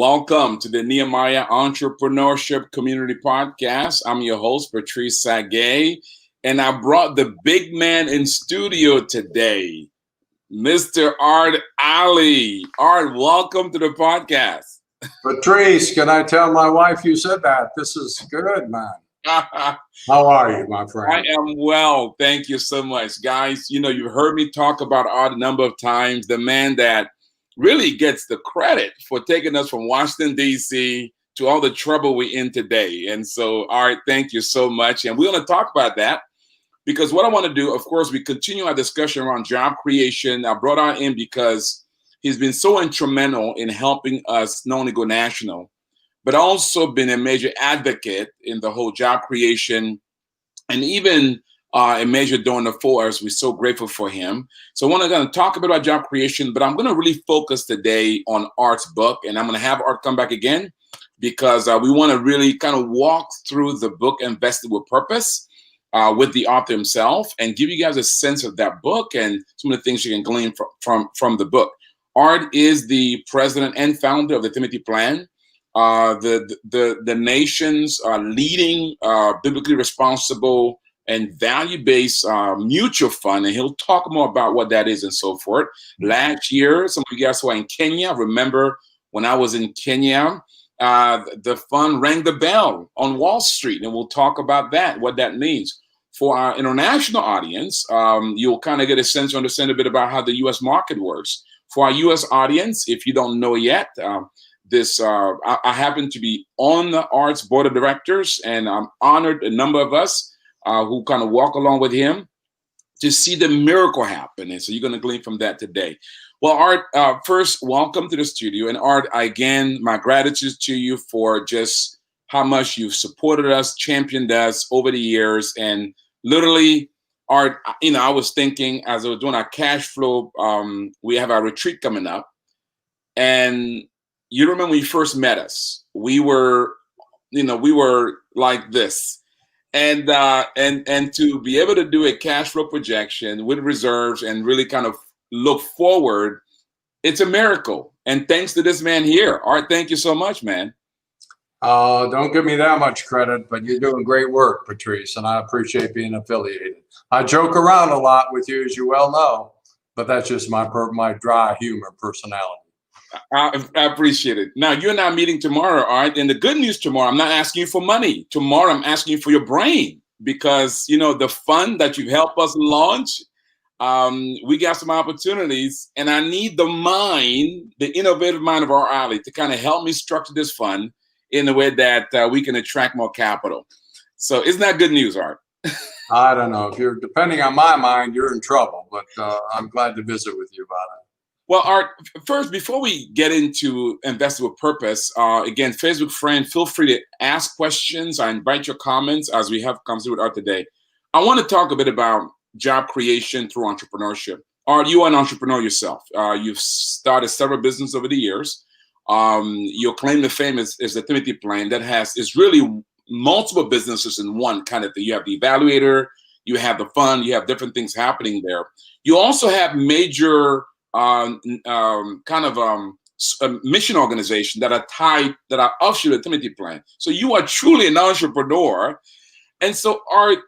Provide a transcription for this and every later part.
Welcome to the Nehemiah Entrepreneurship Community Podcast. I'm your host, Patrice Tsague, and I brought the big man in studio today, Mr. Art Ali. Art, welcome to the podcast. Patrice, can I tell my wife you said that? This is good, man. How are you, my friend? I am well. Thank you so much, guys. You know, you've heard me talk about Art a number of times, the man that really gets the credit for taking us from Washington, D.C. to all the trouble we're in today. And so, Art, thank you so much. And we're going to talk about that because what I want to do, of course, we continue our discussion around job creation. I brought Art in because he's been so instrumental in helping us not only go national, but also been a major advocate in the whole job creation and even a major donor for us. We're so grateful for him. So we're going to talk about job creation, but I'm going to really focus today on Art's book, and I'm going to have Art come back again because we want to really kind of walk through the book Invested with Purpose with the author himself and give you guys a sense of that book and some of the things you can glean from the book. Art is the president and founder of the Timothy Plan, the nation's leading biblically responsible and value-based mutual fund, and he'll talk more about what that is and so forth. Last year, some of you guys were in Kenya. Remember when I was in Kenya, the fund rang the bell on Wall Street, and we'll talk about that, what that means. For our international audience, you'll kind of get a sense to understand a bit about how the U.S. market works. For our U.S. audience, if you don't know yet, I happen to be on the Art's board of directors, and I'm honored a number of us who kind of walk along with him to see the miracle happen. And so you're going to glean from that today. Well, Art, first, welcome to the studio. And Art, again, my gratitude to you for just how much you've supported us, championed us over the years. And literally, Art, you know, I was thinking as I was doing our cash flow, we have our retreat coming up. And you remember when you first met us, we were like this. And to be able to do a cash flow projection with reserves and really kind of look forward, it's a miracle. And thanks to this man here. Art, thank you so much, man. Don't give me that much credit, but you're doing great work, Patrice, and I appreciate being affiliated. I joke around a lot with you, as you well know, but that's just my dry humor personality. I appreciate it. Now, you and I are meeting tomorrow, Art, and the good news tomorrow, I'm not asking you for money. Tomorrow, I'm asking you for your brain because, you know, the fund that you've helped us launch, we got some opportunities, and I need the mind, the innovative mind of Art Ali to kind of help me structure this fund in a way that we can attract more capital. So isn't that good news, Art? I don't know. If you're depending on my mind, you're in trouble, but I'm glad to visit with you about it. Well, Art, first, before we get into Invested with Purpose, again, Facebook friend, feel free to ask questions. I invite your comments as we have come through with Art today. I want to talk a bit about job creation through entrepreneurship. Art, you are an entrepreneur yourself. You've started several businesses over the years. Your claim to fame is the Timothy Plan that is really multiple businesses in one kind of thing. You have the evaluator, you have the fund, you have different things happening there. You also have major mission organization that are offshoot of the Timothy Plan. So you are truly an entrepreneur. And so, Art,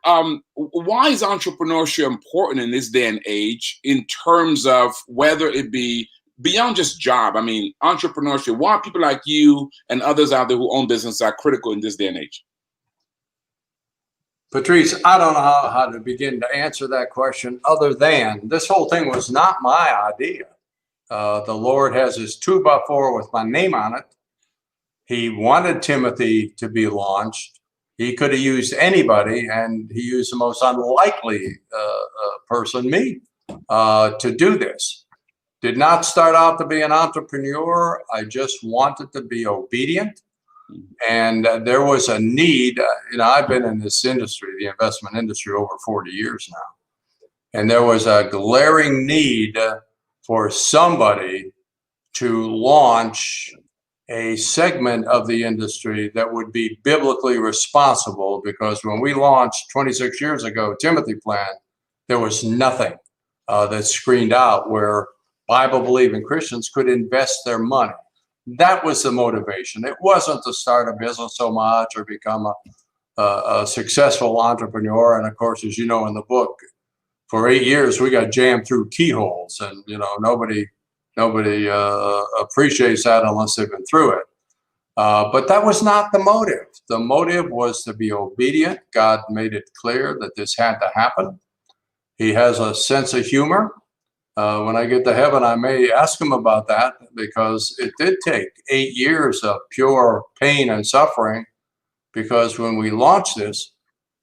why is entrepreneurship important in this day and age in terms of whether it be beyond just job? I mean, entrepreneurship, why people like you and others out there who own business are critical in this day and age? Patrice, I don't know how to begin to answer that question other than this whole thing was not my idea. The Lord has his 2x4 with my name on it. He wanted Timothy to be launched. He could have used anybody, and he used the most unlikely person, me, to do this. Did not start out to be an entrepreneur. I just wanted to be obedient. And there was a need. I've been in this industry, the investment industry, over 40 years now. And there was a glaring need for somebody to launch a segment of the industry that would be biblically responsible, because when we launched 26 years ago, Timothy Plan, there was nothing that screened out where Bible-believing Christians could invest their money. That was the motivation. It wasn't to start a business so much or become a successful entrepreneur. And of course, as you know in the book, for 8 years we got jammed through keyholes, and nobody appreciates that unless they've been through it. But that was not the motive. The motive was to be obedient. God made it clear that this had to happen. He has a sense of humor. When I get to heaven, I may ask him about that, because it did take 8 years of pure pain and suffering, because when we launched this,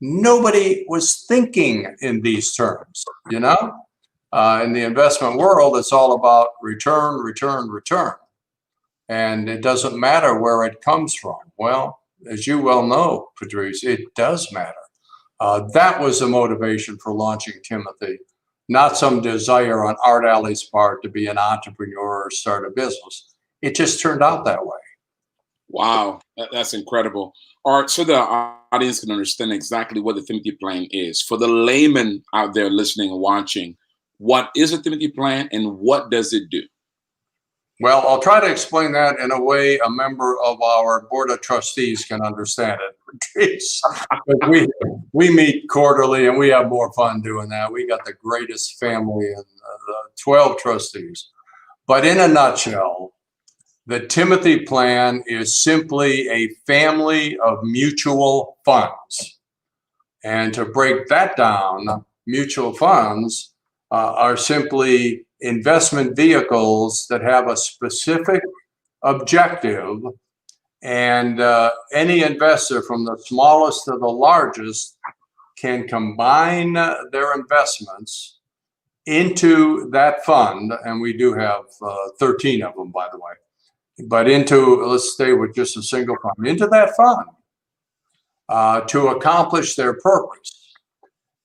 nobody was thinking in these terms. In the investment world, it's all about return, return, return. And it doesn't matter where it comes from. Well, as you well know, Patrice, it does matter. That was the motivation for launching Timothy, not some desire on Art Alley's part to be an entrepreneur or start a business. It just turned out that way. Wow, that's incredible. Art, so the audience can understand exactly what the Timothy Plan is. For the layman out there listening and watching, what is a Timothy Plan and what does it do? Well, I'll try to explain that in a way a member of our board of trustees can understand it. we meet quarterly, and we have more fun doing that. We got the greatest family, and 12 trustees. But in a nutshell, the Timothy Plan is simply a family of mutual funds. And to break that down, mutual funds are simply investment vehicles that have a specific objective, and any investor from the smallest to the largest can combine their investments into that fund. And we do have 13 of them, by the way, but let's stay with just a single fund, into that fund to accomplish their purpose.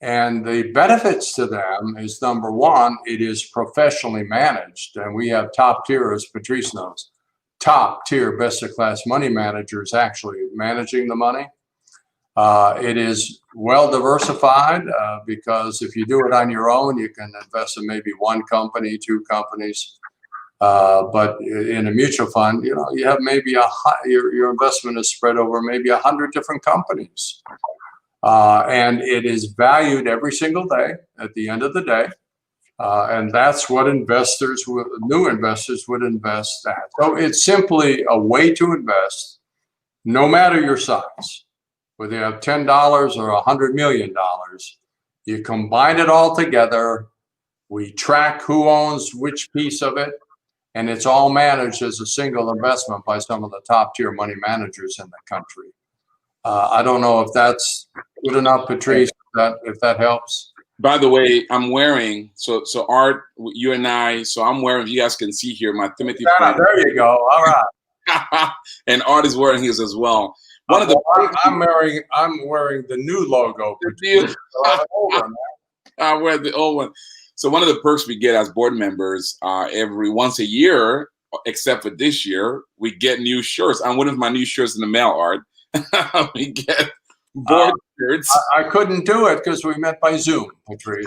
And the benefits to them is, number one, it is professionally managed. And we have top tier, as Patrice knows, top tier, best of class money managers actually managing the money. It is well diversified, because if you do it on your own, you can invest in maybe one company, two companies. But in a mutual fund, you have maybe your investment is spread over maybe 100 different companies. And it is valued every single day at the end of the day. And that's what new investors would invest at. So it's simply a way to invest, no matter your size, whether you have $10 or $100 million. You combine it all together. We track who owns which piece of it, and it's all managed as a single investment by some of the top tier money managers in the country. I don't know if that's good enough, Patrice, if that helps. By the way, I'm wearing, so Art, you and I, so I'm wearing, you guys can see here, my Timothy Plan. There you go. All right. And Art is wearing his as well. I'm wearing the new logo. I wear the old one. So one of the perks we get as board members, every once a year, except for this year, we get new shirts. I'm one of my new shirts in the mail, Art. We get board shirts. I couldn't do it because we met by Zoom, Patrice.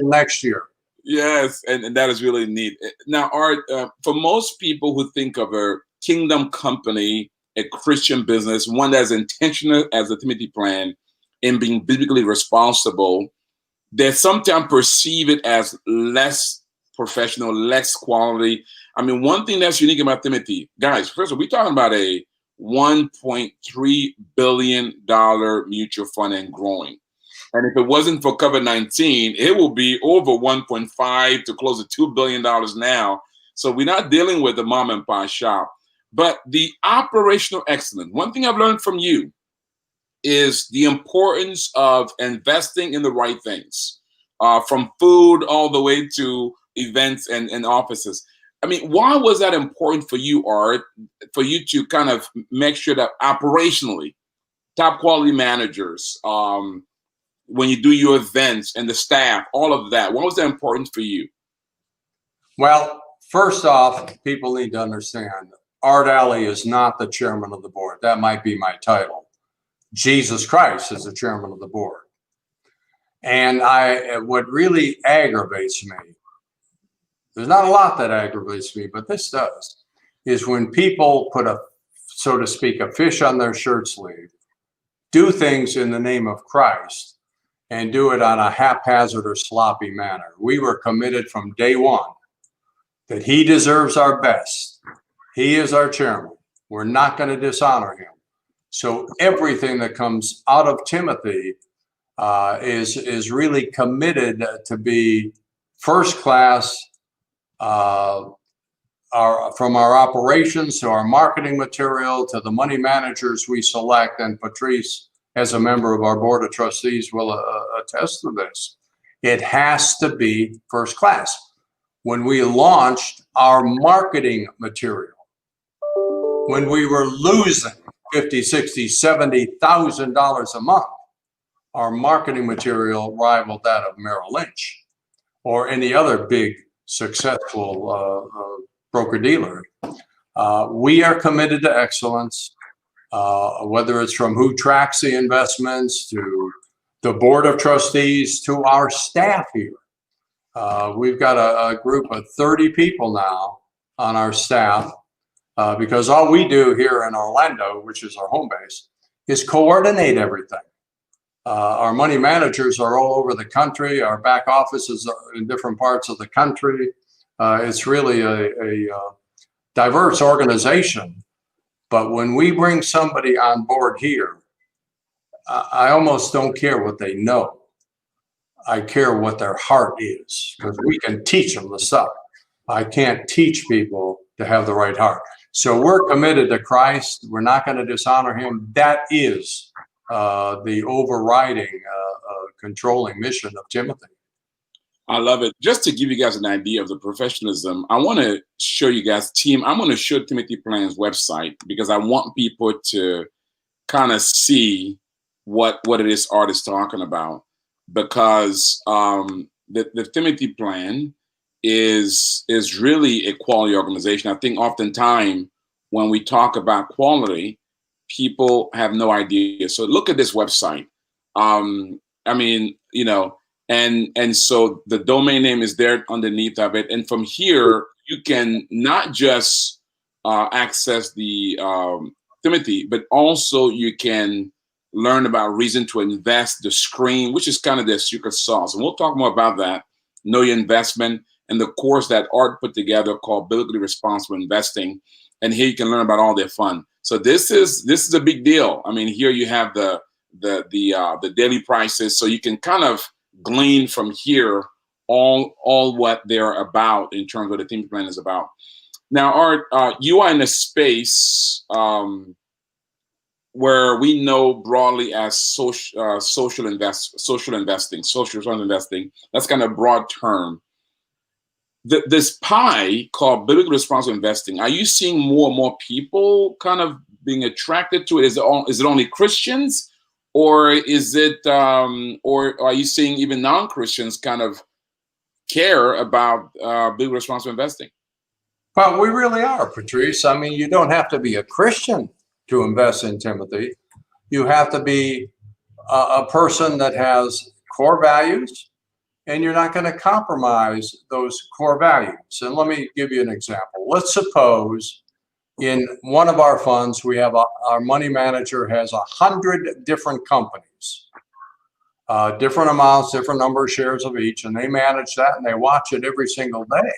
Next year. Yes, and that is really neat. Now, Art, for most people who think of a kingdom company, a Christian business, one that's intentional as the Timothy Plan in being biblically responsible, they sometimes perceive it as less professional, less quality. I mean, one thing that's unique about Timothy, guys, first of all, we're talking about a $1.3 billion mutual fund and growing. And if it wasn't for COVID-19, it will be over 1.5 to close to $2 billion now. So we're not dealing with the mom and pop shop. But the operational excellence, one thing I've learned from you is the importance of investing in the right things, from food all the way to events and offices. I mean, why was that important for you, Art, for you to kind of make sure that operationally, top quality managers, when you do your events and the staff, all of that, why was that important for you? Well, first off, people need to understand, Art Alley is not the chairman of the board. That might be my title. Jesus Christ is the chairman of the board. And what really aggravates me, there's not a lot that aggravates me, but this does, is when people put so to speak, a fish on their shirt sleeve, do things in the name of Christ, and do it on a haphazard or sloppy manner. We were committed from day one that he deserves our best. He is our chairman. We're not going to dishonor him. So everything that comes out of Timothy is really committed to be first class, from our operations to our marketing material to the money managers we select. And Patrice, as a member of our board of trustees, will attest to this. It has to be first class. When we launched our marketing material, when we were losing $50,000, $60,000, $70,000 a month, our marketing material rivaled that of Merrill Lynch or any other big successful broker-dealer. We are committed to excellence, whether it's from who tracks the investments to the board of trustees to our staff here. We've got a group of 30 people now on our staff because all we do here in Orlando, which is our home base, is coordinate everything. Our money managers are all over the country. Our back offices are in different parts of the country. It's really a diverse organization. But when we bring somebody on board here, I almost don't care what they know. I care what their heart is, because we can teach them the stuff. I can't teach people to have the right heart. So we're committed to Christ. We're not going to dishonor him. That is the overriding, controlling mission of Timothy. I love it. Just to give you guys an idea of the professionalism, I want to show you guys, team, I'm going to show Timothy Plan's website because I want people to kind of see what it is Art is talking about. Because the Timothy Plan is really a quality organization. I think oftentimes when we talk about quality, people have no idea. So look at this website. I mean, you know, and so the domain name is there underneath of it. And from here, you can not just access the Timothy, but also you can learn about reason to invest, the screen, which is kind of their secret sauce. And we'll talk more about that, know your investment, and the course that Art put together called Biblically Responsible Investing. And here you can learn about all their fun. So this is a big deal. I mean, here you have the daily prices, so you can kind of glean from here all what they're about in terms of what the Timothy Plan is about. Now, Art, you are in a space where we know broadly as social investing. That's kind of a broad term. This pie called biblical responsible investing, are you seeing more and more people kind of being attracted to it? Is it only Christians, or is it, or are you seeing even non-Christians kind of care about biblical responsible investing? Well, we really are, Patrice. I mean, you don't have to be a Christian to invest in Timothy. You have to be a person that has core values, and you're not going to compromise those core values. And let me give you an example. Let's suppose in one of our funds, we have our money manager has 100 different companies, different amounts, different number of shares of each, and they manage that and they watch it every single day.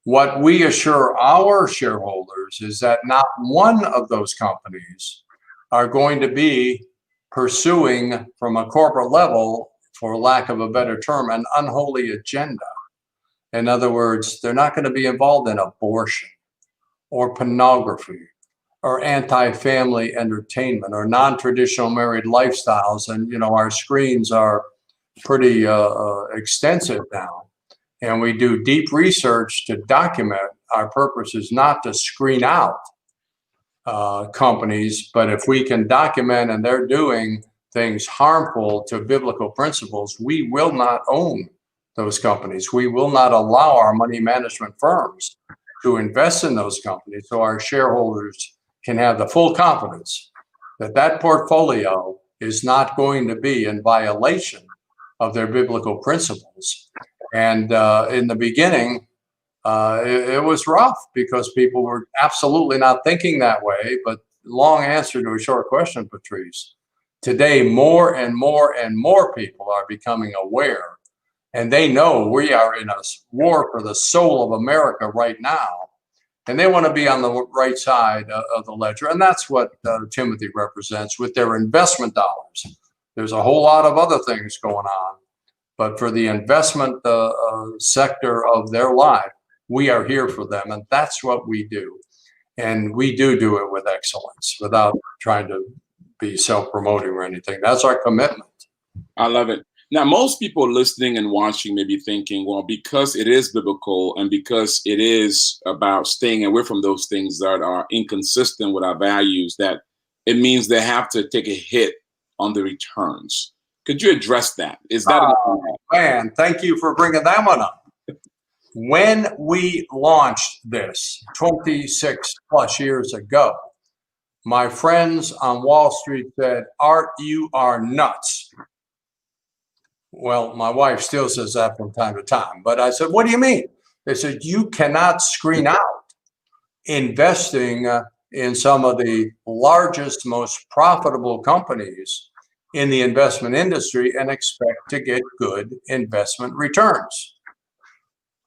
What we assure our shareholders is that not one of those companies are going to be pursuing from a corporate level, for lack of a better term, an unholy agenda. In other words, they're not going to be involved in abortion or pornography or anti-family entertainment or non-traditional married lifestyles. And, you know, our screens are pretty extensive now. And we do deep research to document. Our purpose is not to screen out companies, but if we can document and they're doing things harmful to biblical principles, we will not own those companies. We will not allow our money management firms to invest in those companies, so our shareholders can have the full confidence that that portfolio is not going to be in violation of their biblical principles. And in the beginning, it was rough because people were absolutely not thinking that way. But long answer to a short question, Patrice. Today, more and more and more people are becoming aware, and they know we are in a war for the soul of America right now, and they want to be on the right side of the ledger. And that's what Timothy represents with their investment dollars. There's a whole lot of other things going on, but for the investment sector of their life, we are here for them, and that's what we do. And we do it with excellence without trying to be self-promoting or anything. That's our commitment. I love it. Now, most people listening and watching may be thinking, well, because it is biblical and because it is about staying away from those things that are inconsistent with our values, that it means they have to take a hit on the returns. Could you address that? Is that man, thank you for bringing that one up. When we launched this 26 plus years ago, my friends on Wall Street said, Art, you are nuts. Well, my wife still says that from time to time, but I said, what do you mean? They said, you cannot screen out investing in some of the largest, most profitable companies in the investment industry and expect to get good investment returns.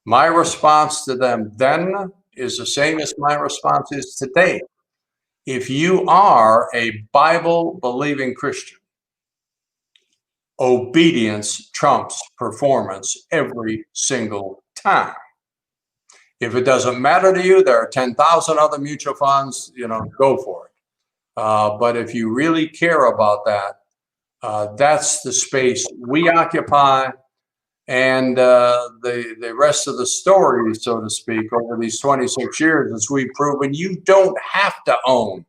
My response to them then is the same as my response is today. If you are a Bible-believing Christian, obedience trumps performance every single time. If it doesn't matter to you, there are 10,000 other mutual funds, go for it. But if you really care about that, that's the space we occupy. And the rest of the story, so to speak, over these 26 years, as we've proven, you don't have to own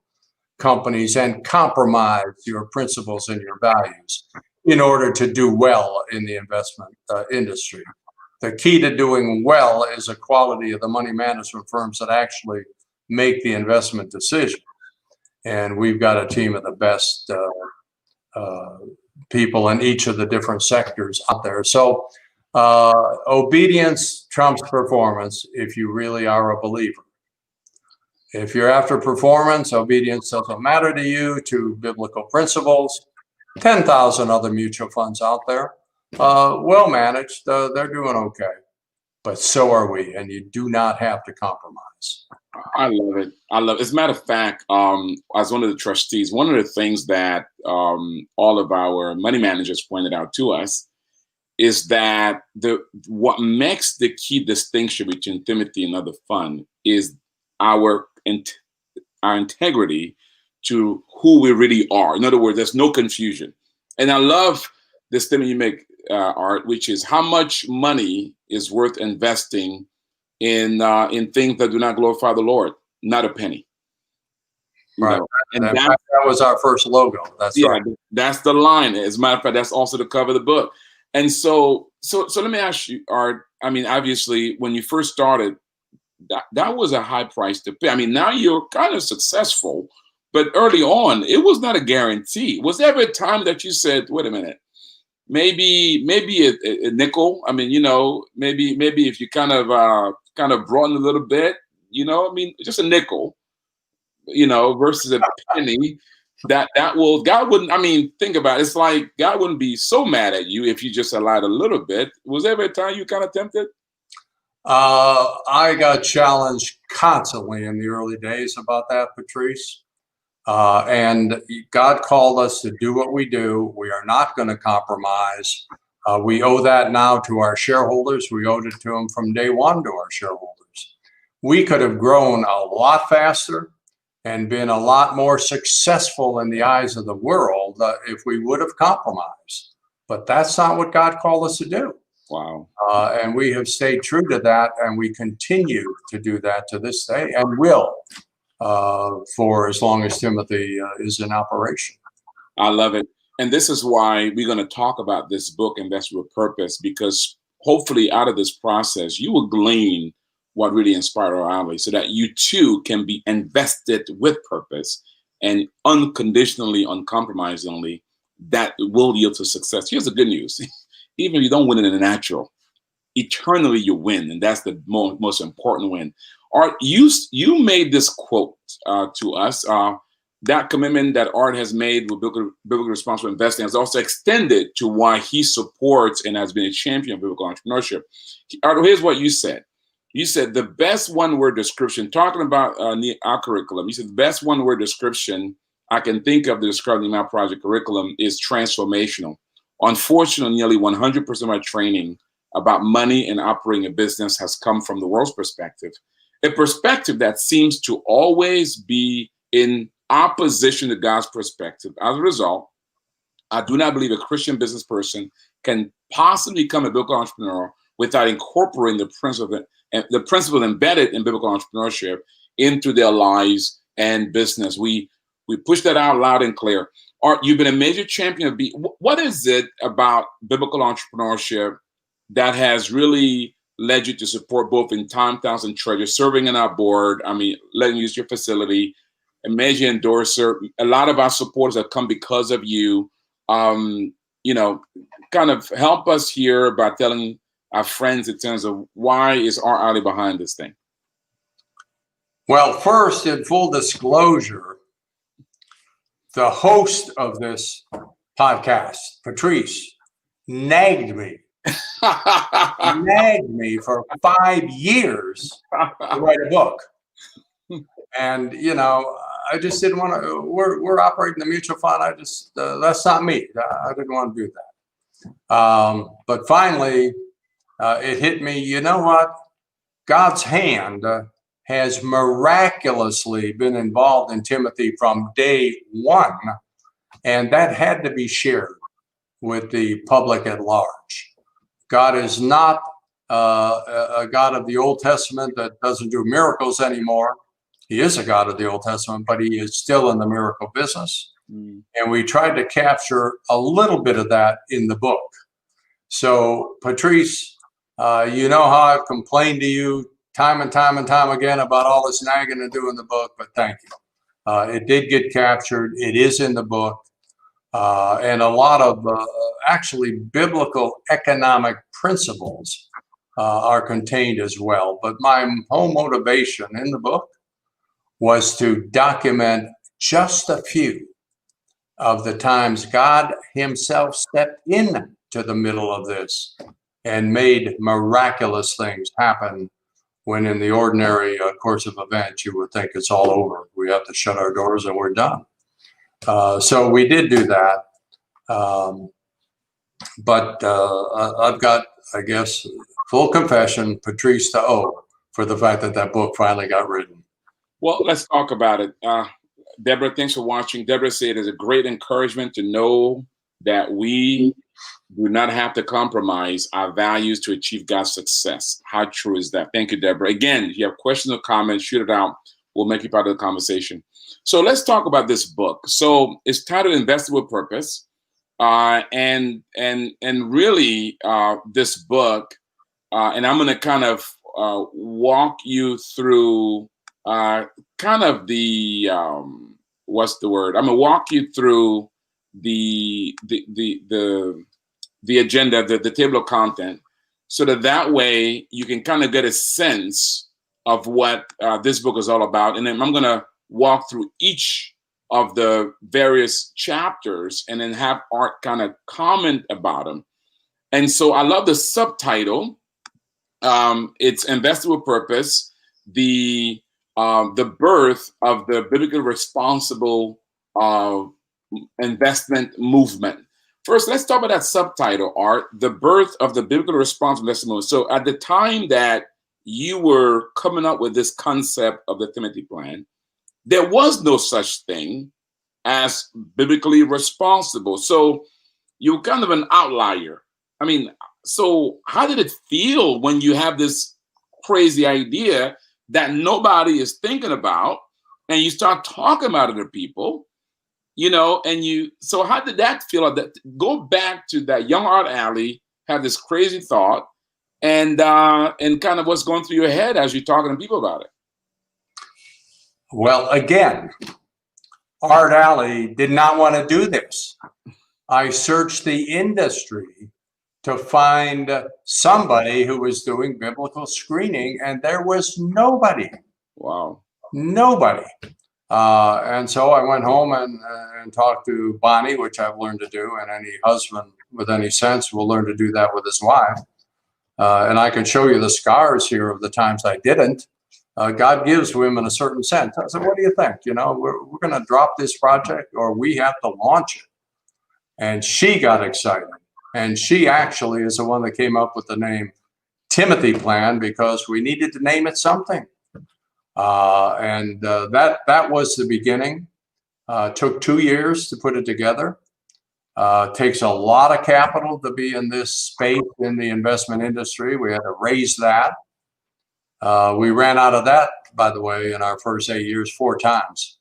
companies and compromise your principles and your values in order to do well in the investment industry. The key to doing well is the quality of the money management firms that actually make the investment decision. And we've got a team of the best people in each of the different sectors out there. So obedience trumps performance if you really are a believer. If you're after performance, obedience doesn't matter to you, to biblical principles. 10,000 other mutual funds out there, well managed, they're doing okay. But so are we, and you do not have to compromise. I love it. I love it. As a matter of fact, as one of the trustees, one of the things that all of our money managers pointed out to us is that what makes the key distinction between Timothy and other fund is our integrity to who we really are. In other words, there's no confusion. And I love this statement you make, Art, which is how much money is worth investing in things that do not glorify the Lord? Not a penny. Right. And that was our first logo. That's right. That's the line. As a matter of fact, that's also the cover of the book. And so let me ask you, Art, I mean, obviously, when you first started, that was a high price to pay. I mean, now you're kind of successful, but early on, it was not a guarantee. Was there ever a time that you said, wait a minute, maybe a nickel? I mean, maybe if you kind of broaden a little bit, I mean, just a nickel, versus a penny, that will, God wouldn't, I mean, think about it. It's like God wouldn't be so mad at you if you just allowed a little bit. Was there ever a time you kind of tempted? I got challenged constantly in the early days about that, Patrice. And God called us to do what we do. We are not going to compromise. We owe that now to our shareholders. We owed it to them from day one to our shareholders. We could have grown a lot faster and been a lot more successful in the eyes of the world if we would have compromised. But that's not what God called us to do. Wow. And we have stayed true to that, and we continue to do that to this day, and will for as long as Timothy is in operation. I love it. And this is why we're going to talk about this book, Invest with Purpose, because hopefully out of this process, you will glean what really inspired our family so that you too can be invested with purpose and unconditionally, uncompromisingly, that will yield to success. Here's the good news. Even if you don't win it in the natural, eternally you win, and that's the most important win. Art, you made this quote to us. That commitment that Art has made with biblical responsible investing is also extended to why he supports and has been a champion of biblical entrepreneurship. Art, here's what you said. You said the best one-word description, talking about our curriculum, you said the best one-word description I can think of to describe the Nehemiah Project curriculum is transformational. Unfortunately, nearly 100% of my training about money and operating a business has come from the world's perspective, a perspective that seems to always be in opposition to God's perspective. As a result, I do not believe a Christian business person can possibly become a biblical entrepreneur without incorporating the principle embedded in biblical entrepreneurship into their lives and business. We push that out loud and clear. Art, you've been a major champion of what is it about biblical entrepreneurship that has really led you to support both in time, talents, and treasure, serving in our board? I mean, letting you use your facility, a major endorser. A lot of our supporters have come because of you. Kind of help us here by telling our friends in terms of why is Art Alley behind this thing? Well, first, in full disclosure, the host of this podcast, Patrice, nagged me for 5 years to write a book. And, I just didn't want to, we're operating the mutual fund. That's not me. I didn't want to do that. But finally, it hit me, you know what? God's hand has miraculously been involved in Timothy from day one, and that had to be shared with the public at large. God is not a God of the Old Testament that doesn't do miracles anymore. He is a God of the Old Testament, but he is still in the miracle business. And we tried to capture a little bit of that in the book. So, Patrice, you know how I've complained to you time and time again about all this nagging to do in the book, but thank you. It did get captured. It is in the book. And a lot of actually biblical economic principles are contained as well. But my whole motivation in the book was to document just a few of the times God himself stepped into the middle of this and made miraculous things happen when in the ordinary course of events you would think it's all over. We have to shut our doors and we're done. So we did do that. But I've got, I guess, full confession, Patrice to owe for the fact that book finally got written. Well, let's talk about it. Deborah, thanks for watching. Deborah said it's a great encouragement to know that we do not have to compromise our values to achieve God's success. How true is that? Thank you, Deborah. Again, if you have questions or comments, shoot it out. We'll make you part of the conversation. So let's talk about this book. So it's titled Invested with Purpose. And really this book, and I'm going to kind of walk you through kind of the what's the word? I'm gonna walk you through the agenda, the table of content, so that way you can kind of get a sense of what this book is all about. And then I'm gonna walk through each of the various chapters and then have Art kind of comment about them. And so I love the subtitle. It's Invested with Purpose, the birth of the biblically responsible investment movement. First, let's talk about that subtitle, Art, the birth of the biblically responsible investment movement. So at the time that you were coming up with this concept of the Timothy plan, there was no such thing as biblically responsible. So you're kind of an outlier. I mean, so how did it feel when you have this crazy idea that nobody is thinking about, and you start talking about it to people, so how did that feel? Go back to that young Art Alley, have this crazy thought, and kind of what's going through your head as you're talking to people about it. Well, again, Art Alley did not want to do this. I searched the industry to find somebody who was doing biblical screening, and there was nobody. Wow. Nobody. And so I went home and talked to Bonnie, which I've learned to do, and any husband with any sense will learn to do that with his wife. And I can show you the scars here of the times I didn't. God gives women a certain sense. I said, what do you think? You know, we're going to drop this project, or we have to launch it. And she got excited. And she actually is the one that came up with the name Timothy Plan, because we needed to name it something. That was the beginning. Took 2 years to put it together. Takes a lot of capital to be in this space in the investment industry. We had to raise that. We ran out of that, by the way, in our first 8 years 4 times,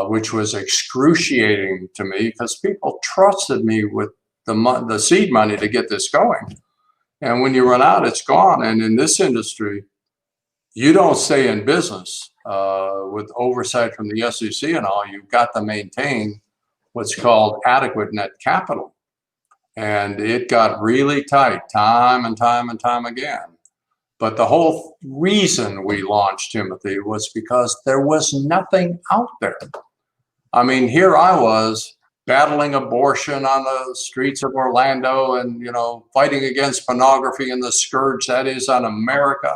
which was excruciating to me, because people trusted me with the seed money to get this going. And when you run out, it's gone. And in this industry, you don't stay in business with oversight from the SEC and all. You've got to maintain what's called adequate net capital. And it got really tight time and time and time again. But the whole reason we launched Timothy was because there was nothing out there. I mean, here I was battling abortion on the streets of Orlando and, you know, fighting against pornography and the scourge that is on America,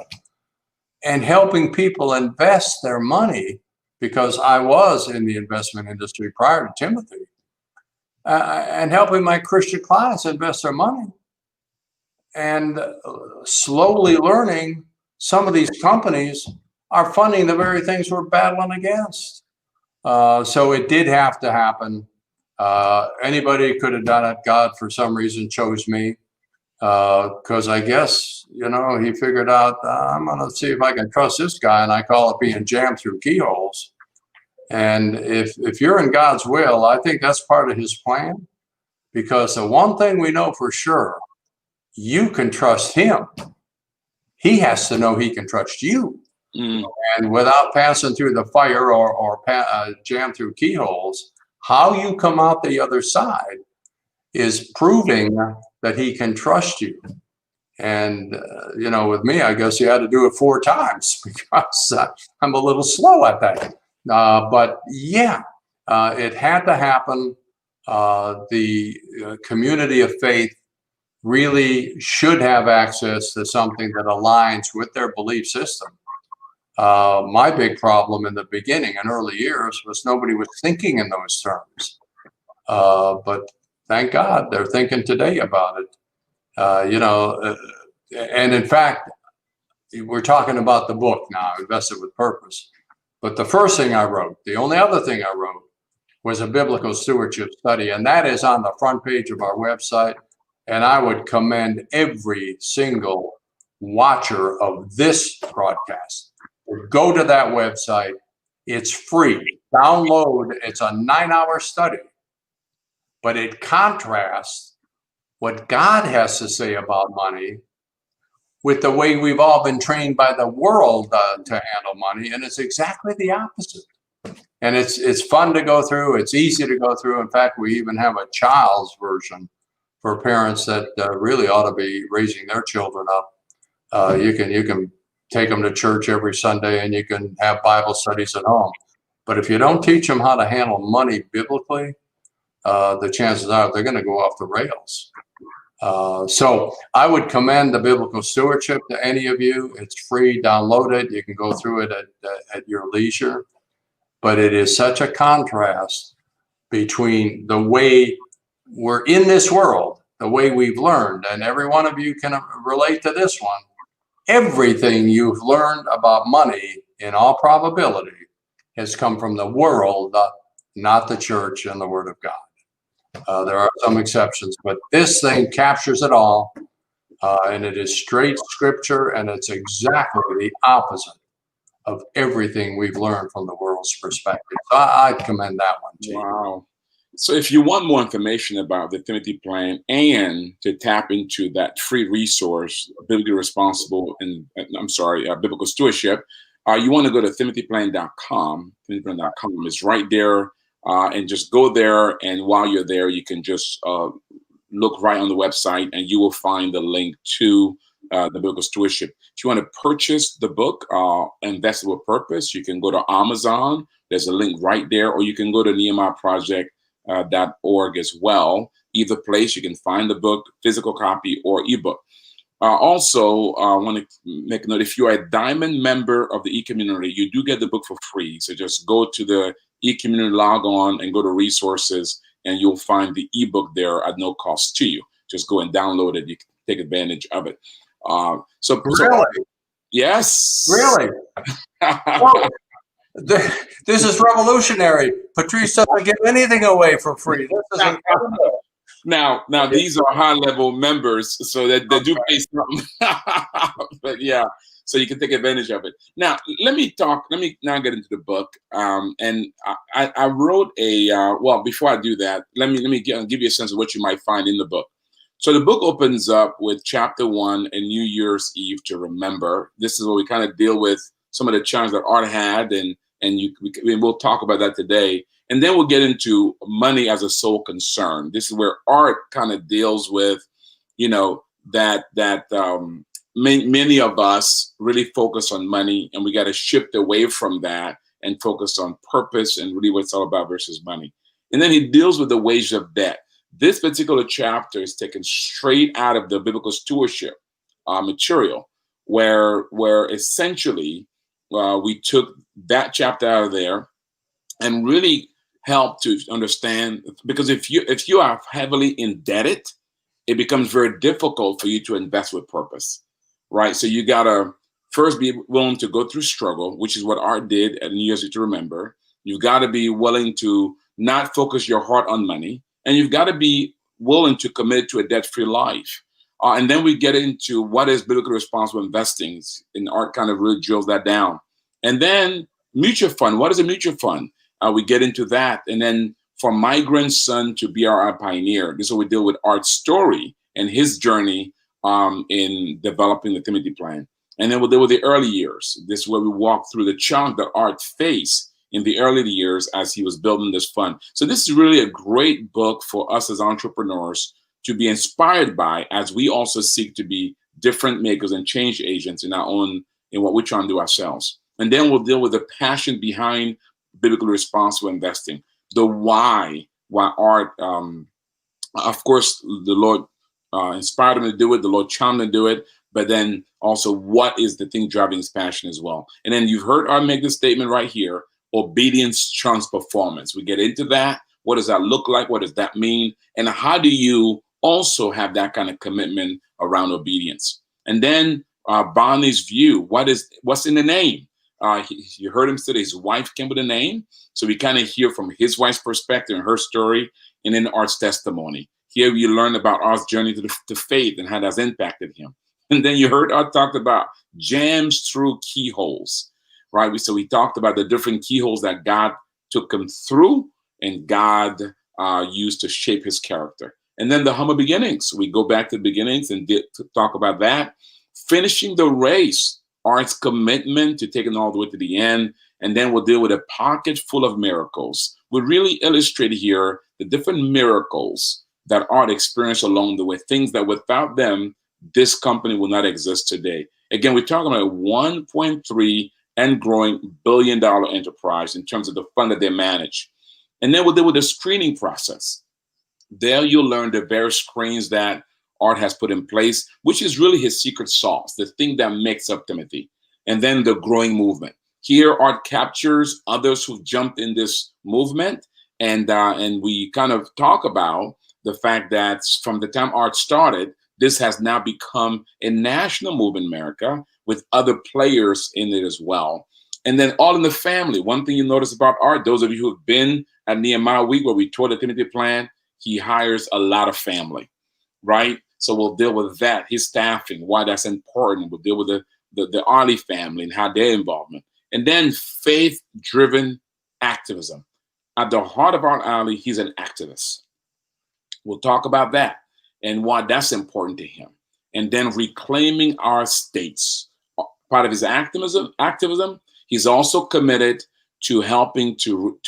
and helping people invest their money, because I was in the investment industry prior to Timothy, and helping my Christian clients invest their money. And slowly learning some of these companies are funding the very things we're battling against. So it did have to happen. Anybody could have done it. God, for some reason, chose me, because I guess, you know, he figured out, I'm going to see if I can trust this guy. And I call it being jammed through keyholes. And if you're in God's will, I think that's part of his plan, because the one thing we know for sure, you can trust him. He has to know he can trust you. And without passing through the fire or jam through keyholes, how you come out the other side is proving that he can trust you. And, you know, with me, I guess you had to do it 4 times because I'm a little slow at that. But yeah, it had to happen. The community of faith really should have access to something that aligns with their belief system. My big problem in the beginning and early years was nobody was thinking in those terms. But thank God they're thinking today about it. You know, and in fact, we're talking about the book now, Invested with Purpose. But the first thing I wrote, the only other thing I wrote, was a biblical stewardship study. And that is on the front page of our website. And I would commend every single watcher of this broadcast to go to that website. It's free. Download. It's a 9-hour study. But it contrasts what God has to say about money with the way we've all been trained by the world to handle money. And it's exactly the opposite. And it's fun to go through. It's easy to go through. In fact, we even have a child's version for parents that really ought to be raising their children up. You can take them to church every Sunday, and you can have Bible studies at home. But if you don't teach them how to handle money biblically, the chances are they're going to go off the rails. So I would commend the biblical stewardship to any of you. It's free. Download it. You can go through it at your leisure. But it is such a contrast between the way we're in this world, the way we've learned, and every one of you can relate to this one. Everything you've learned about money, in all probability, has come from the world, not the church and the Word of God. There are some exceptions, but this thing captures it all, and it is straight scripture, and it's exactly the opposite of everything we've learned from the world's perspective. So I'd commend that one to you. Wow. So if you want more information about the Timothy Plan and to tap into that free resource, Biblically Responsible, Biblical Stewardship, you want to go to timothyplan.com. Timothyplan.com is right there. And just go there. And while you're there, you can just look right on the website, and you will find the link to the Biblical Stewardship. If you want to purchase the book, Invested with Purpose, you can go to Amazon. There's a link right there, or you can go to NehemiahProject.org as well. Either place, you can find the book, physical copy or ebook. Also, I want to make a note, if you're a diamond member of the e-community, you do get the book for free. So just go to the e-community, log on, and go to resources, and you'll find the ebook there at no cost to you. Just go and download it. You can take advantage of it. So Really? Yes. Really? Whoa. This is revolutionary. Patrice doesn't give anything away for free. This is incredible. Now, these are high-level members, so that they do pay something. But yeah, so you can take advantage of it. Now, let me now get into the book. And I wrote well, before I do that, let me give you a sense of what you might find in the book. So the book opens up with chapter 1, a New Year's Eve to remember. This is where we kind of deal with some of the challenges that Art had, and we'll talk about that today. And then we'll get into money as a sole concern. This is where Art kind of deals with, that many of us really focus on money, and we got to shift away from that and focus on purpose and really what it's all about versus money. And then he deals with the wages of debt. This particular chapter is taken straight out of the Biblical Stewardship material, where essentially we took that chapter out of there and really help to understand, because if you are heavily indebted, it becomes very difficult for you to invest with purpose, right? So you gotta first be willing to go through struggle, which is what Art did at New Year's Eve to remember. You've got to be willing to not focus your heart on money, and you've got to be willing to commit to a debt-free life. And then we get into what is biblically responsible investing, and Art kind of really drills that down. And then mutual fund. What is a mutual fund? We get into that. And then from migrant son to BRI pioneer, this is what we deal with Art's story and his journey in developing the Timothy plan. And then we'll deal with the early years. This is where we walk through the challenge that Art faced in the early years as he was building this fund. So this is really a great book for us as entrepreneurs to be inspired by, as we also seek to be different makers and change agents in what we're trying to do ourselves. And then we'll deal with the passion behind biblically responsible investing, the why Art, of course, the Lord inspired him to do it, the Lord challenged him to do it, but then also what is the thing driving his passion as well. And then you've heard Art make this statement right here: obedience trumps performance. We get into that. What does that look like? What does that mean? And how do you also have that kind of commitment around obedience? And then Bonnie's view: what's in the name? You heard him say that his wife came with a name. So we kind of hear from his wife's perspective and her story, and then Art's testimony. Here we learn about Art's journey to faith and how that's impacted him. And then you heard Art talk about jams through keyholes, right? So we talked about the different keyholes that God took him through and God used to shape his character. And then the humble beginnings. We go back to the beginnings and talk about that. Finishing the race, Art's commitment to taking all the way to the end. And then we'll deal with a pocket full of miracles. We really illustrate here the different miracles that Art experienced along the way, things that without them, this company will not exist today. Again, we're talking about a 1.3 and growing billion-dollar enterprise in terms of the fund that they manage. And then we'll deal with the screening process. There you'll learn the various screens that Art has put in place, which is really his secret sauce, the thing that makes up Timothy. And then the growing movement. Here, Art captures others who've jumped in this movement, and we kind of talk about the fact that from the time Art started, this has now become a national movement in America with other players in it as well. And then all in the family. One thing you notice about Art, those of you who have been at Nehemiah Week where we taught the Timothy plan, he hires a lot of family, right? So we'll deal with that, his staffing, why that's important. We'll deal with the Arley family and how their involvement. And then faith-driven activism. At the heart of Art Arley, he's an activist. We'll talk about that and why that's important to him. And then reclaiming our states. Part of his activism, he's also committed to helping to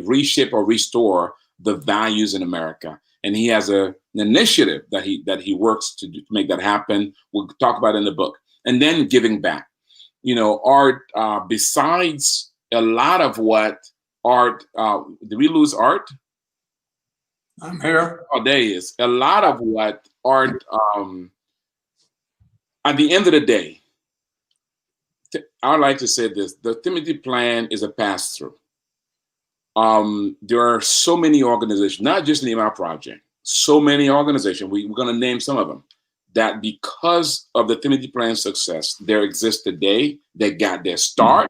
reshape or restore the values in America. and he has an initiative that he works to make that happen. We'll talk about it in the book. And then giving back. Art, besides a lot of what Art, did we lose Art? I'm here. Oh, there he is. A lot of what Art, at the end of the day, I like to say this: the Timothy Plan is a pass-through. There are so many organizations, not just Nehemiah Project, so many organizations. We're going to name some of them that, because of the Timothy Plan success, there exists today. They got their start.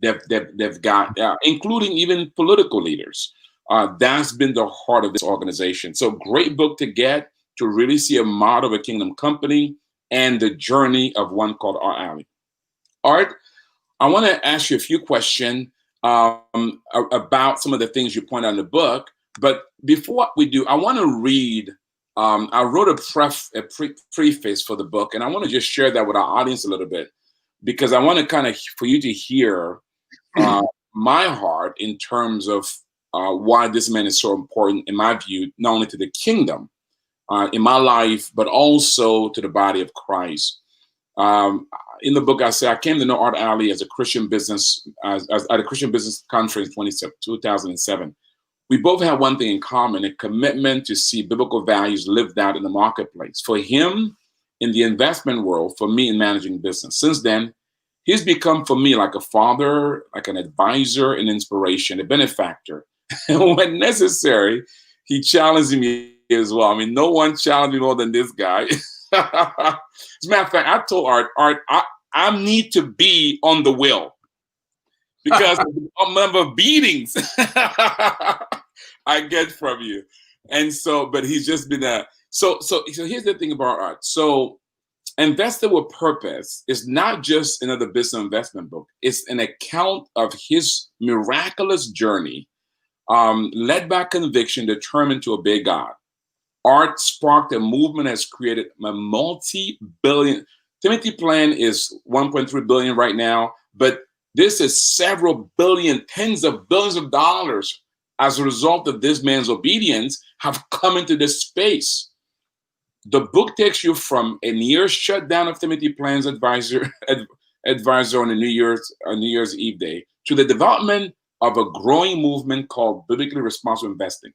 They've got, including even political leaders. That's been the heart of this organization. So, great book to get to really see a model of a kingdom company and the journey of one called Art Alley. Art, I want to ask you a few questions about some of the things you point out in the book. But before we do, I want to read. I wrote a preface for the book, and I want to just share that with our audience a little bit, because I want to kind of for you to hear my heart in terms of why this man is so important, in my view, not only to the kingdom in my life, but also to the body of Christ. In the book, I say I came to know Art Alley as a Christian business, at a Christian business conference in 2007. We both had one thing in common: a commitment to see biblical values lived out in the marketplace. For him, in the investment world; for me, in managing business. Since then, he's become, for me, like a father, like an advisor, an inspiration, a benefactor. And when necessary, he challenges me as well. I mean, no one challenged me more than this guy. As a matter of fact, I told Art, I need to be on the wheel, because of the number of beatings I get from you. And so, but he's just been so here's the thing about Art. So, Invested with Purpose is not just another business investment book. It's an account of his miraculous journey, led by conviction, determined to obey God. Art sparked a movement, has created a multi-billion. Timothy Plan is 1.3 billion right now, but this is several billion, tens of billions of dollars as a result of this man's obedience have come into this space. The book takes you from a near shutdown of Timothy Plan's advisor on a New Year's Eve day to the development of a growing movement called biblically responsible investing.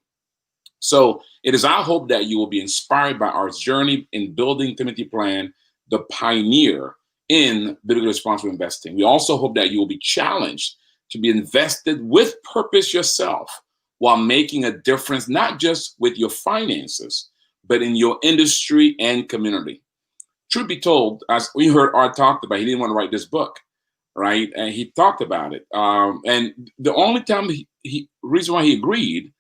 So it is our hope that you will be inspired by Art's journey in building Timothy Plan, the pioneer in biblically responsible investing. We also hope that you will be challenged to be invested with purpose yourself, while making a difference, not just with your finances, but in your industry and community. Truth be told, as we heard Art talked about, he didn't want to write this book, right? And he talked about it. And the only time reason why he agreed,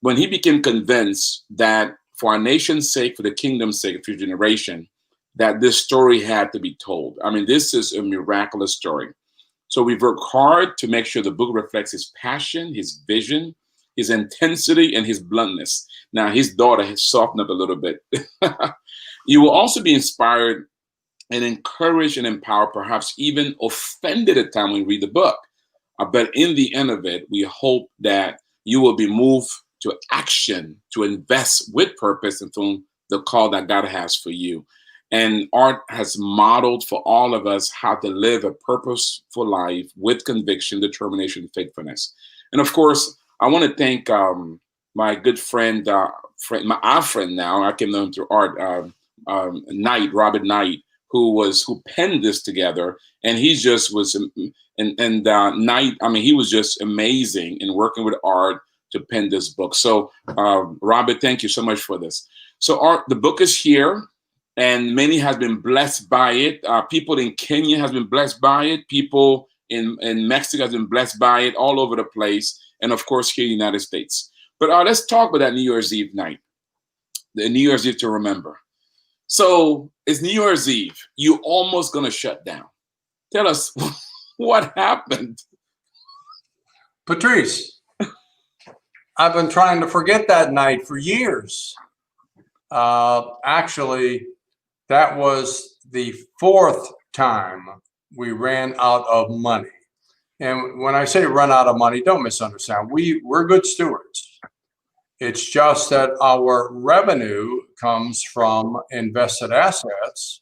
when he became convinced that for our nation's sake, for the kingdom's sake, for future generation, that this story had to be told. I mean, this is a miraculous story. So we've worked hard to make sure the book reflects his passion, his vision, his intensity, and his bluntness. Now, his daughter has softened up a little bit. You will also be inspired and encouraged and empowered, perhaps even offended at times when you read the book. But in the end of it, we hope that you will be moved to action, to invest with purpose and from the call that God has for you. And Art has modeled for all of us how to live a purposeful life with conviction, determination, and faithfulness. And of course, I want to thank my good friend, our friend now, I can know him through Art, Robert Knight, who penned this together. And he just was, Knight, I mean, he was just amazing in working with Art to pen this book. So Robert, thank you so much for this. So Art, the book is here, and many have been blessed by it. People in Kenya have been blessed by it. People in Mexico have been blessed by it, all over the place. And of course, here in the United States. But let's talk about that New Year's Eve night, the New Year's Eve to remember. So it's New Year's Eve. You almost going to shut down. Tell us what happened. Patrice, I've been trying to forget that night for years. Actually, that was the fourth time we ran out of money. And when I say run out of money, don't misunderstand. We're good stewards. It's just that our revenue comes from invested assets,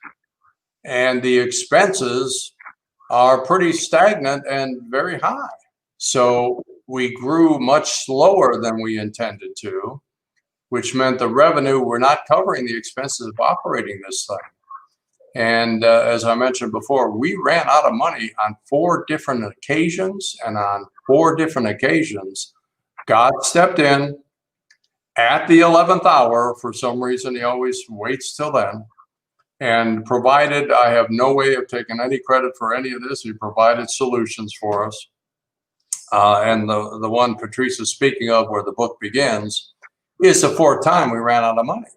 and the expenses are pretty stagnant and very high. So we grew much slower than we intended to, which meant the revenue, we're not covering the expenses of operating this thing. And as I mentioned before, we ran out of money on 4 different occasions, and on 4 different occasions, God stepped in at the 11th hour. For some reason, he always waits till then, and provided. I have no way of taking any credit for any of this. He provided solutions for us. And the one Patrice is speaking of, where the book begins, is the 4th time we ran out of money.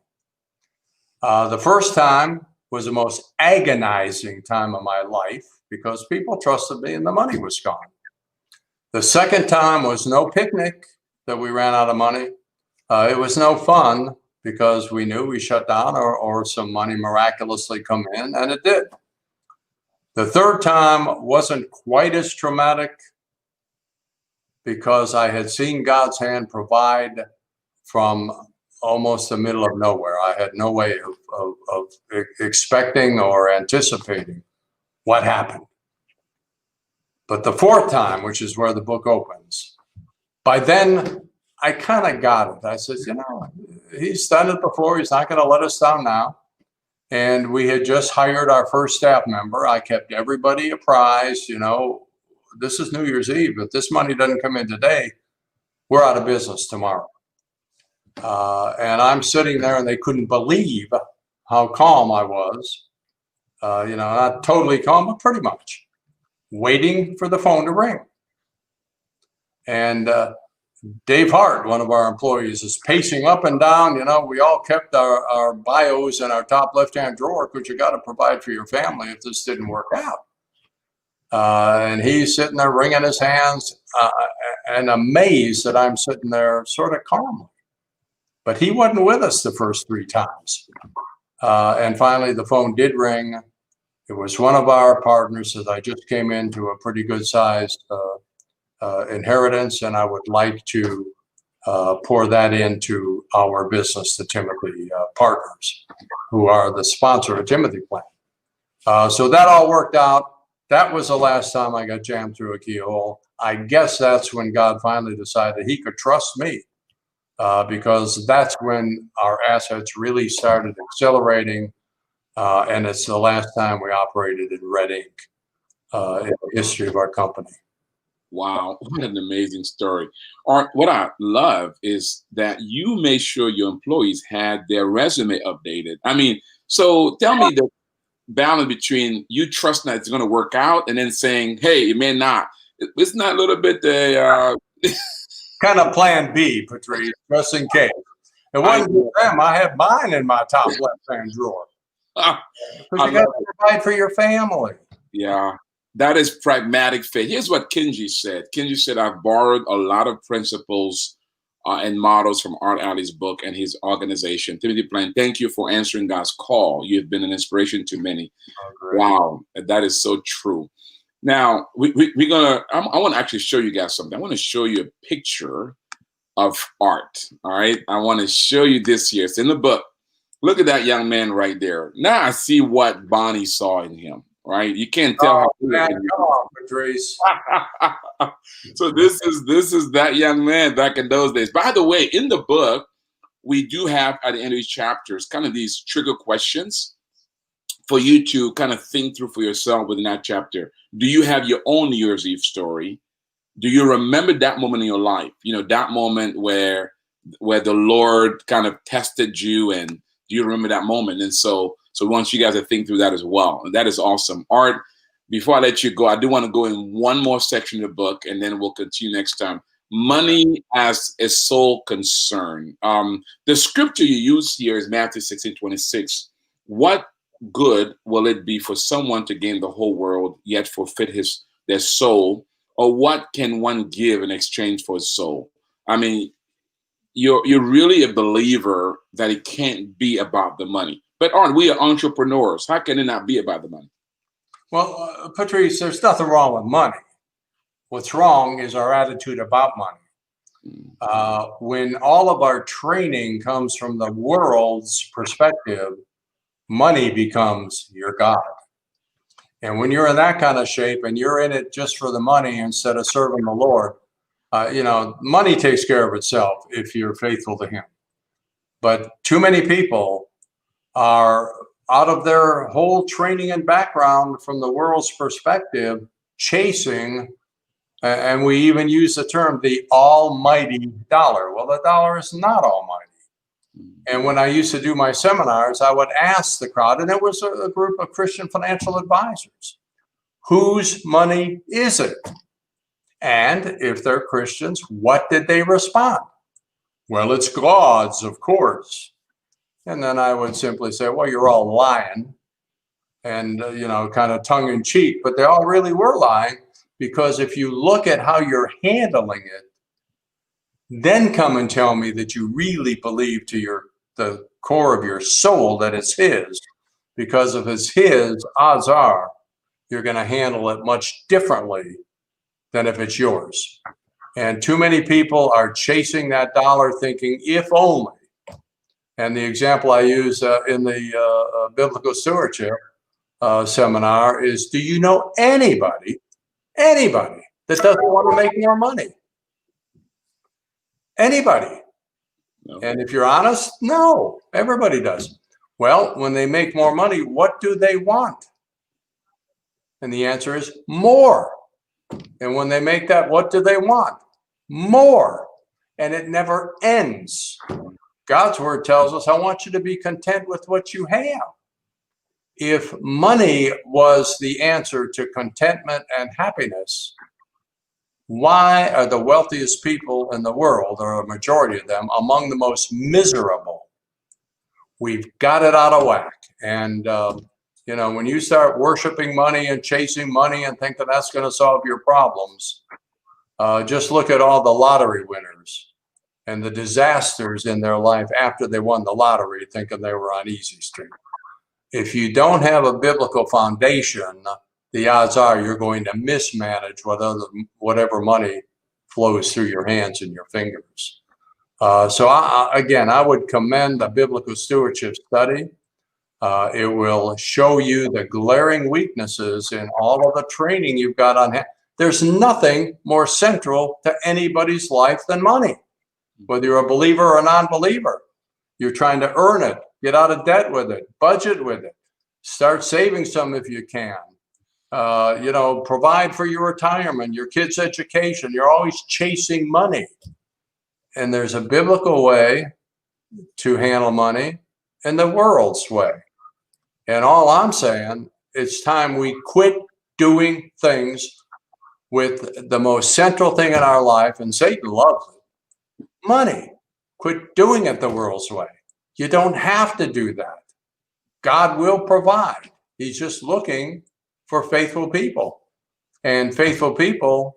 The first time was the most agonizing time of my life because people trusted me and the money was gone. The second time was no picnic that we ran out of money. It was no fun because we knew we shut down or some money miraculously come in, and it did. The third time wasn't quite as traumatic because I had seen God's hand provide from almost the middle of nowhere. I had no way of expecting or anticipating what happened. But the 4th time, which is where the book opens, by then I kind of got it. I said, he's done it before. He's not going to let us down now. And we had just hired our first staff member. I kept everybody apprised, this is New Year's Eve. If this money doesn't come in today, we're out of business tomorrow. And I'm sitting there, and they couldn't believe how calm I was. Not totally calm, but pretty much waiting for the phone to ring. And Dave Hart, one of our employees, is pacing up and down. We all kept our bios in our top left-hand drawer because you got to provide for your family if this didn't work out. And he's sitting there wringing his hands and amazed that I'm sitting there sort of calmly. But he wasn't with us the first 3 times. And finally, the phone did ring. It was one of our partners that I just came into a pretty good-sized inheritance, and I would like to pour that into our business, the Timothy Partners, who are the sponsor of Timothy Plan. So that all worked out. That was the last time I got jammed through a keyhole. I guess that's when God finally decided he could trust me. Because that's when our assets really started accelerating, and it's the last time we operated in red ink in the history of our company. Wow, what an amazing story. Art, what I love is that you made sure your employees had their resume updated. So tell me the balance between you trusting that it's going to work out and then saying, hey, it may not. It's not a little bit the... kind of plan B, Patrice, just in case. It wasn't them. I have mine in my top left-hand drawer. Because you got to provide for your family. Yeah, that is pragmatic faith. Here's what Kenji said. Kenji said, I've borrowed a lot of principles and models from Art Alley's book and his organization. Timothy Plan, thank you for answering God's call. You've been an inspiration to many. Oh, wow, that is so true. Now, I want to actually show you guys something. I want to show you a picture of Art, all right? I want to show you this here. It's in the book. Look at that young man right there. Now I see what Bonnie saw in him, right? You can't tell. Man, come on, Patrice. So this is that young man back in those days. By the way, in the book, we do have at the end of each chapters kind of these trigger questions for you to kind of think through for yourself within that chapter. Do you have your own New Year's Eve story? Do you remember that moment in your life? That moment where the Lord kind of tested you, and do you remember that moment? And so I want you guys to think through that as well. And that is awesome. Art, before I let you go, I do want to go in one more section of the book, and then we'll continue next time. Money as a soul concern. The scripture you use here is Matthew 16:26. What good will it be for someone to gain the whole world yet forfeit their soul? Or what can one give in exchange for his soul? You're really a believer that it can't be about the money. But aren't we entrepreneurs? How can it not be about the money? Well, Patrice, there's nothing wrong with money. What's wrong is our attitude about money. When all of our training comes from the world's perspective, money becomes your God. And when you're in that kind of shape and you're in it just for the money instead of serving the Lord, money takes care of itself if you're faithful to Him. But too many people are out of their whole training and background from the world's perspective, chasing, and we even use the term, the almighty dollar. Well, the dollar is not almighty. And when I used to do my seminars, I would ask the crowd, and it was a group of Christian financial advisors, whose money is it? And if they're Christians, what did they respond? Well, it's God's, of course. And then I would simply say, well, you're all lying, and, kind of tongue in cheek, but they all really were lying, because if you look at how you're handling it, then come and tell me that you really believe to the core of your soul that it's His, because if it's His, odds are you're going to handle it much differently than if it's yours. And too many people are chasing that dollar thinking, if only. And the example I use in the biblical stewardship seminar is, do you know anybody that doesn't want to make more money? Anybody? No. And if you're honest, no, everybody does. Well, when they make more money, what do they want? And the answer is more. And when they make that, what do they want? More. And it never ends. God's word tells us, I want you to be content with what you have. If money was the answer to contentment and happiness, why are the wealthiest people in the world, or a majority of them, among the most miserable? We've got it out of whack. And, when you start worshiping money and chasing money and think that that's going to solve your problems, just look at all the lottery winners and the disasters in their life after they won the lottery, thinking they were on easy street. If you don't have a biblical foundation, the odds are you're going to mismanage whatever money flows through your hands and your fingers. So I would commend the biblical stewardship study. It will show you the glaring weaknesses in all of the training you've got on hand. There's nothing more central to anybody's life than money. Whether you're a believer or a non-believer, you're trying to earn it, get out of debt with it, budget with it, start saving some if you can. Provide for your retirement, your kids' education. You're always chasing money. And there's a biblical way to handle money and the world's way. And all I'm saying, it's time we quit doing things with the most central thing in our life, and Satan loves it, money. Quit doing it the world's way. You don't have to do that. God will provide. He's just looking for faithful people. And faithful people,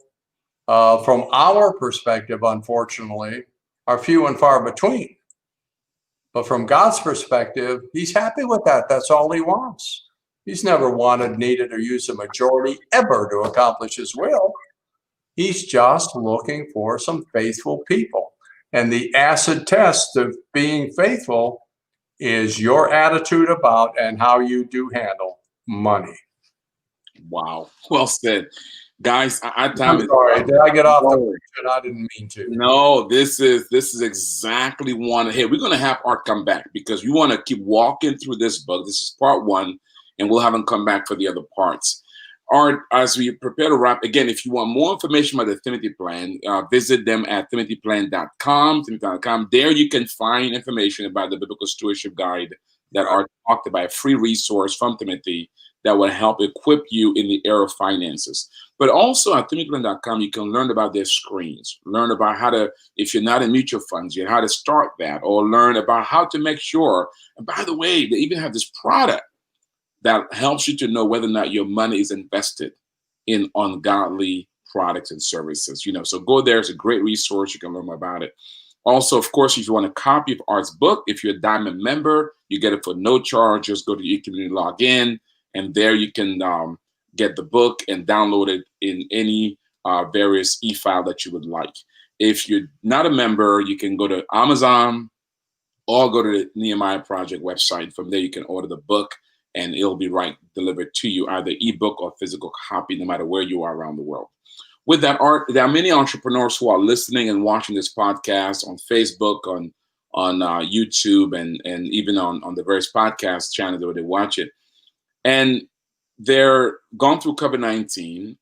from our perspective, unfortunately, are few and far between. But from God's perspective, He's happy with that. That's all He wants. He's never wanted, needed, or used a majority ever to accomplish His will. He's just looking for some faithful people. And the acid test of being faithful is your attitude about and how you do handle money. Wow. Well said. Guys, I'm sorry. Did I get off the word? I didn't mean to. No, this is exactly one. Hey, we're going to have Art come back because we want to keep walking through this book. This is part one, and we'll have him come back for the other parts. Art, as we prepare to wrap, again, if you want more information about the Timothy Plan, visit them at timothyplan.com. There you can find information about the Biblical Stewardship Guide that Art talked about, a free resource from Timothy that will help equip you in the area of finances. But also at timothyplan.com, you can learn about their screens, learn about how to, if you're not in mutual funds yet, how to start that, or learn about how to make sure. And by the way, they even have this product that helps you to know whether or not your money is invested in ungodly products and services. So go there. It's a great resource. You can learn more about it. Also, of course, if you want a copy of Art's book, if you're a Diamond member, you get it for no charge. Just go to your community, log in, and there you can get the book and download it in any various e-file that you would like. If you're not a member, you can go to Amazon or go to the Nehemiah Project website. From there, you can order the book, and it'll be delivered to you, either ebook or physical copy, no matter where you are around the world. With that, Art, there are many entrepreneurs who are listening and watching this podcast on Facebook, on YouTube, and even on the various podcast channels where they watch it. And they're gone through COVID-19.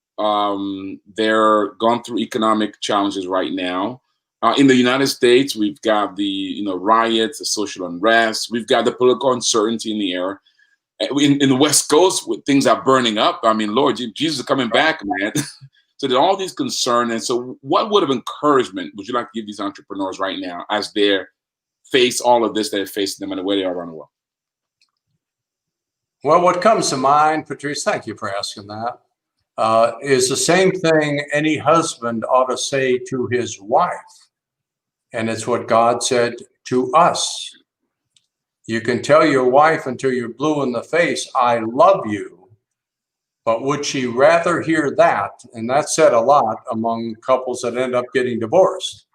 They're gone through economic challenges right now. In the United States, we've got the riots, the social unrest. We've got the political uncertainty in the air. In the West Coast, things are burning up. I mean, Lord, Jesus is coming back, man. So there are all these concerns. And so what word of encouragement would you like to give these entrepreneurs right now as they face all of this that are facing them and where they are around the world? Well, what comes to mind, Patrice, thank you for asking that, is the same thing any husband ought to say to his wife. And it's what God said to us. You can tell your wife until you're blue in the face, I love you. But would she rather hear that? And that's said a lot among couples that end up getting divorced.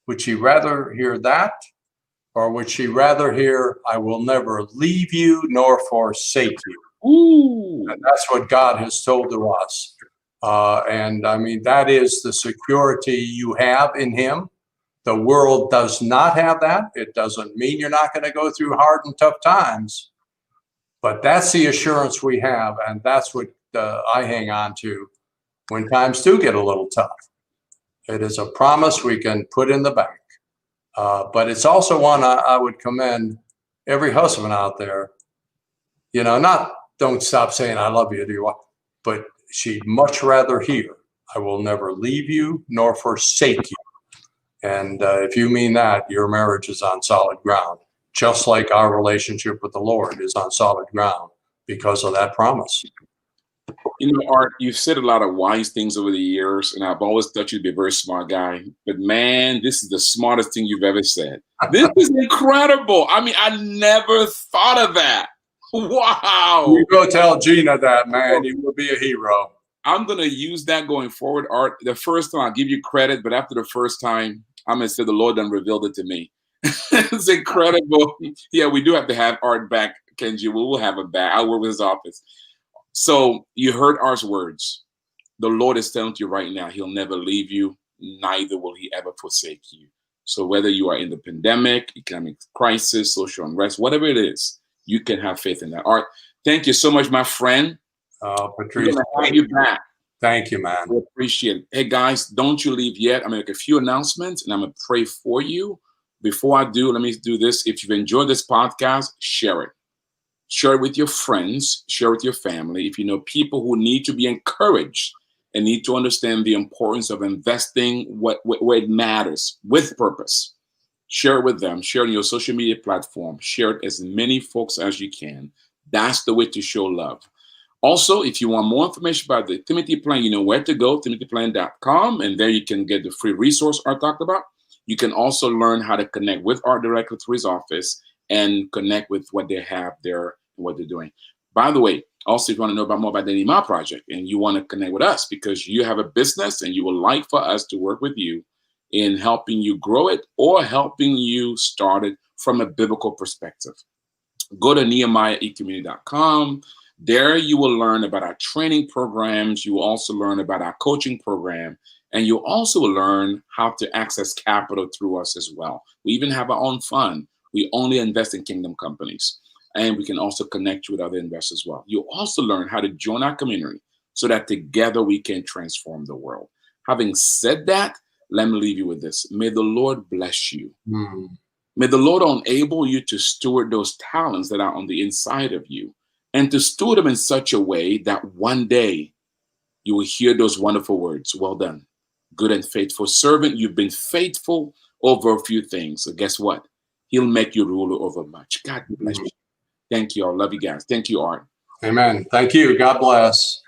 Would she rather hear that? Or would she rather hear, I will never leave you nor forsake you? Ooh. And that's what God has told to us. And I mean, that is the security you have in him. The world does not have that. It doesn't mean you're not going to go through hard and tough times. But that's the assurance we have. And that's what I hang on to when times do get a little tough. It is a promise we can put in the bank. But it's also one I would commend every husband out there. Don't stop saying I love you to your wife, but she'd much rather hear, I will never leave you nor forsake you. And if you mean that, your marriage is on solid ground, just like our relationship with the Lord is on solid ground because of that promise. Art, you've said a lot of wise things over the years, and I've always thought you'd be a very smart guy. But man, this is the smartest thing you've ever said. This is incredible. I mean, I never thought of that. Wow. You go tell Gina that, man. You will be a hero. I'm going to use that going forward, Art. The first time I'll give you credit, but after the first time, I'm going to say the Lord done revealed it to me. It's incredible. Yeah, we do have to have Art back, Kenji. We will have him back. I'll work with his office. So you heard Art's words. The Lord is telling you right now, he'll never leave you, neither will he ever forsake you. So whether you are in the pandemic, economic crisis, social unrest, whatever it is, you can have faith in that. Art, thank you so much, my friend. Patrice, have you back. Thank you, man. I appreciate it. Hey, guys, don't you leave yet. I'm going to make a few announcements, and I'm going to pray for you. Before I do, let me do this. If you've enjoyed this podcast, share it. Share it with your friends. Share it with your family. If you know people who need to be encouraged and need to understand the importance of investing where it matters with purpose, share it with them. Share it on your social media platform. Share it as many folks as you can. That's the way to show love. Also, if you want more information about the Timothy Plan, you know where to go, timothyplan.com, and there you can get the free resource Art talked about. You can also learn how to connect with Art directly through his office and connect with what they have there and what they're doing. By the way, also, if you want to know more about the Nehemiah Project and you want to connect with us because you have a business and you would like for us to work with you in helping you grow it or helping you start it from a biblical perspective, go to nehemiahecommunity.com. There you will learn about our training programs. You will also learn about our coaching program. And you'll also learn how to access capital through us as well. We even have our own fund. We only invest in kingdom companies. And we can also connect you with other investors as well. You'll also learn how to join our community so that together we can transform the world. Having said that, let me leave you with this. May the Lord bless you. May the Lord enable you to steward those talents that are on the inside of you and to steward them in such a way that one day you will hear those wonderful words. Well done, good and faithful servant. You've been faithful over a few things. So guess what? He'll make you ruler over much. God bless you. Thank you all. Love you guys. Thank you, Art. Amen. Thank you. God bless.